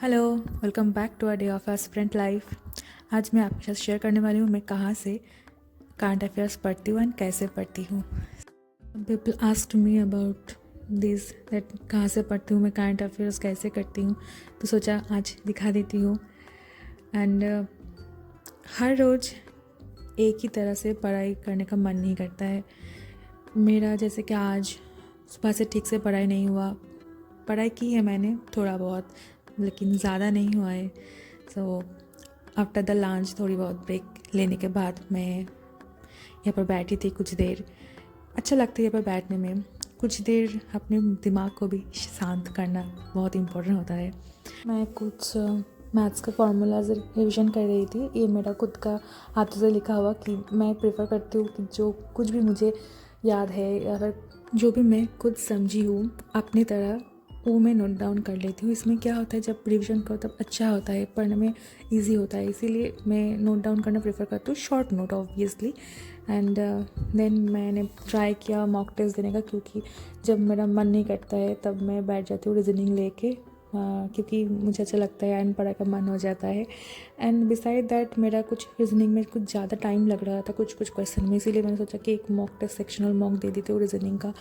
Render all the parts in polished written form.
Hello, welcome back to a day of our student life. आज मैं आपके साथ शेयर करने वाली हूँ मैं कहाँ से करंट अफेयर्स पढ़ती हूँ एंड कैसे पढ़ती हूँ। People asked me about this that कहाँ से पढ़ती हूँ मैं, करंट अफेयर्स कैसे करती हूँ, तो सोचा आज दिखा देती हूँ। एंड हर रोज़ एक ही तरह से पढ़ाई करने का मन नहीं करता है मेरा। जैसे कि आज सुबह से ठीक से पढ़ाई नहीं हुआ, पढ़ाई की है मैंने थोड़ा बहुत लेकिन ज़्यादा नहीं हुआ है। सो आफ्टर द लंच थोड़ी बहुत ब्रेक लेने के बाद मैं यहाँ पर बैठी थी कुछ देर। अच्छा लगता है यहाँ पर बैठने में, कुछ देर अपने दिमाग को भी शांत करना बहुत इम्पोर्टेंट होता है। मैं कुछ मैथ्स का फार्मूलाज रिविज़न कर रही थी। ये मेरा खुद का हाथों से लिखा हुआ कि मैं प्रेफर करती हूँ कि जो कुछ भी मुझे याद है या फिर जो भी मैं खुद समझी हूँ अपनी तरह वो मैं नोट डाउन कर लेती हूँ। इसमें क्या होता है, जब रिविज़न करो तब अच्छा होता है, पढ़ने में इजी होता है, इसीलिए मैं नोट डाउन करना प्रेफर करती हूँ, short note obviously. And then मैंने ट्राई किया मॉक टेस्ट देने का, क्योंकि जब मेरा मन नहीं करता है तब मैं बैठ जाती हूँ रीजनिंग लेके, क्योंकि मुझे अच्छा लगता है एंड पढ़ाई का मन हो जाता है। एंड बिसाइड दैट मेरा कुछ रीजनिंग में कुछ ज़्यादा टाइम लग रहा था कुछ क्वेश्चन में, इसीलिए मैंने सोचा कि एक मॉक टेस्ट सेक्शनल मॉक दे देती हूँ रीजनिंग का,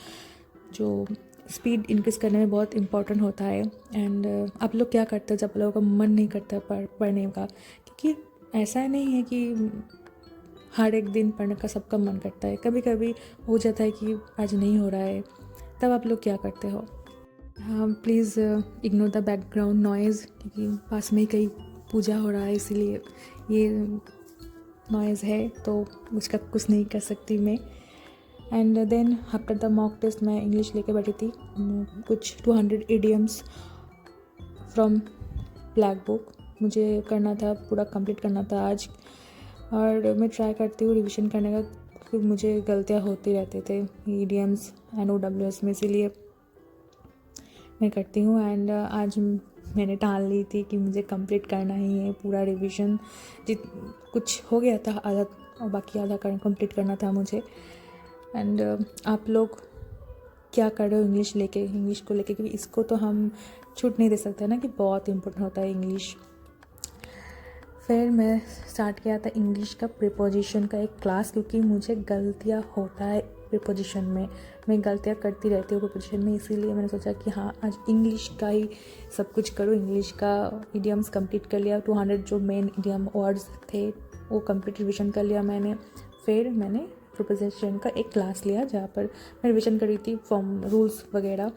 जो स्पीड इंक्रीज़ करने में बहुत इंपॉर्टेंट होता है। एंड आप लोग क्या करते हैं जब लोगों का मन नहीं करता पढ़ने का, क्योंकि ऐसा नहीं है कि हर एक दिन पढ़ने का सबका मन करता है, कभी कभी हो जाता है कि आज नहीं हो रहा है, तब आप लोग क्या करते हो? हाँ, please ignore the background noise, क्योंकि पास में ही कहीं पूजा हो रहा है, इसीलिए ये नॉइज़ है, तो उसका कुछ नहीं कर सकती मैं। And then after the mock test मैं इंग्लिश लेके बैठी थी, कुछ 200 इडियम्स फ्रॉम ब्लैक बुक मुझे करना था, पूरा कंप्लीट करना था आज। और मैं ट्राई करती हूँ रिविज़न करने का, क्योंकि मुझे गलतियाँ होती रहते थे इडियम्स NOWS में, इसीलिए मैं करती हूँ। एंड आज मैंने ठान ली थी कि मुझे कंप्लीट करना ही है पूरा रिवीजन। कुछ हो गया था आधा और बाकी आधा कंप्लीट करना था मुझे। एंड आप लोग क्या कर रहे हो इंग्लिश को लेके, क्योंकि इसको तो हम छूट नहीं दे सकते ना कि बहुत इम्पोर्टेंट होता है इंग्लिश। फिर मैं स्टार्ट किया था इंग्लिश का प्रीपोजिशन का एक क्लास, क्योंकि मुझे गलतियाँ होता है प्रीपोजिशन में, मैं गलतियाँ करती रहती हूँ प्रीपोजिशन में, इसीलिए मैंने सोचा कि हाँ आज इंग्लिश का ही सब कुछ करूँ। इंग्लिश का इडियम्स कंप्लीट कर लिया, 200 जो मेन इडियम वर्ड्स थे वो कंप्लीट रिविज़न कर लिया मैंने। फिर मैंने प्रीपोजिशन का एक क्लास लिया जहाँ पर मैं रिविज़न कर रही थी फॉर्म रूल्स वगैरह,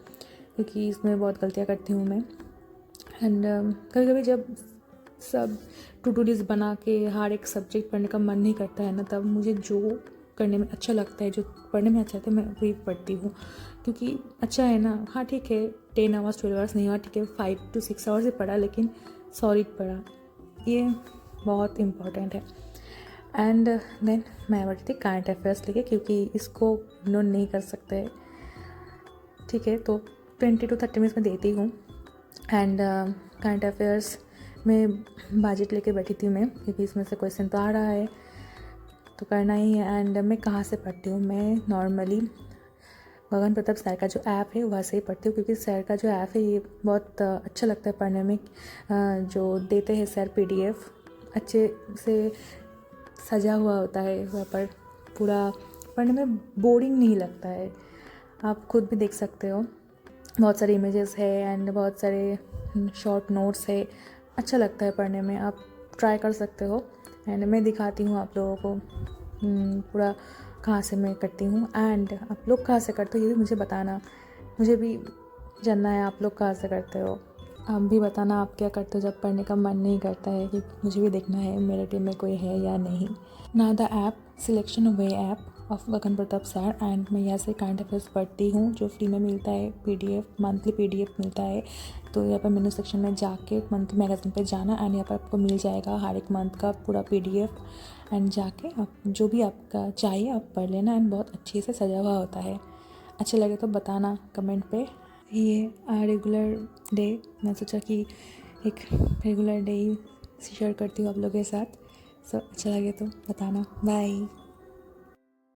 क्योंकि इसमें बहुत गलतियाँ करती हूँ मैं। एंड कभी कभी जब सब टू डू लिस्ट बना के हर एक सब्जेक्ट पढ़ने का मन नहीं करता है ना, तब मुझे जो करने में अच्छा लगता है, जो पढ़ने में अच्छा लगता है, मैं वही पढ़ती हूँ, क्योंकि अच्छा है ना। हाँ ठीक है 10 आवर्स 12 आवर्स नहीं हुआ, ठीक है 5 to 6 आवर्स ही पढ़ा, लेकिन सॉलिड पढ़ा, ये बहुत इम्पॉर्टेंट है। एंड देन मैं बैठी थी करंट अफेयर्स लेके, क्योंकि इसको इग्नोर नहीं कर सकते, ठीक है। तो 20 to 30 मिनट्स में देती हूँ। एंड करंट अफेयर्स में बजट लेके बैठी थी मैं, क्योंकि इसमें से क्वेश्चन तो आ रहा है तो करना ही है। एंड मैं कहाँ से पढ़ती हूँ, मैं नॉर्मली गगन प्रताप सर का जो ऐप है वहाँ से ही पढ़ती हूँ, क्योंकि सर का जो ऐप है ये बहुत अच्छा लगता है पढ़ने में। जो देते हैं सर PDF अच्छे से सजा हुआ होता है वहाँ पर, पूरा पढ़ने में बोरिंग नहीं लगता है। आप खुद भी देख सकते हो, बहुत सारे इमेजेस है एंड बहुत सारे शॉर्ट नोट्स है, अच्छा लगता है पढ़ने में, आप ट्राई कर सकते हो। एंड मैं दिखाती हूँ आप लोगों को पूरा कहाँ से मैं करती हूँ, एंड आप लोग कहाँ से करते हो ये भी मुझे बताना, मुझे भी जानना है आप लोग कहाँ से करते हो। आप भी बताना आप क्या करते हो जब पढ़ने का मन नहीं करता है, कि मुझे भी देखना है मेरे टीम में कोई है या नहीं। ना the app selection way app of Gagan Pratap sir, and मैं यहाँ से करंट अफेयर्स पढ़ती हूँ जो फ्री में मिलता है, PDF मंथली PDF मिलता है। तो यहाँ पर मेनू सेक्शन में जाके मंथली मैगजीन पे जाना, एंड यहाँ पर आपको मिल जाएगा हर एक मंथ का पूरा PDF, एंड जाके आप जो भी आपका चाहिए आप पढ़ लेना। एंड बहुत अच्छे से सजा हुआ होता है, अच्छा लगे तो बताना कमेंट पे। ये रेगुलर डे, मैं सोचा कि एक रेगुलर डे ही शेयर करती हूँ आप लोगों के साथ, सो अच्छा लगे तो बताना। बाय।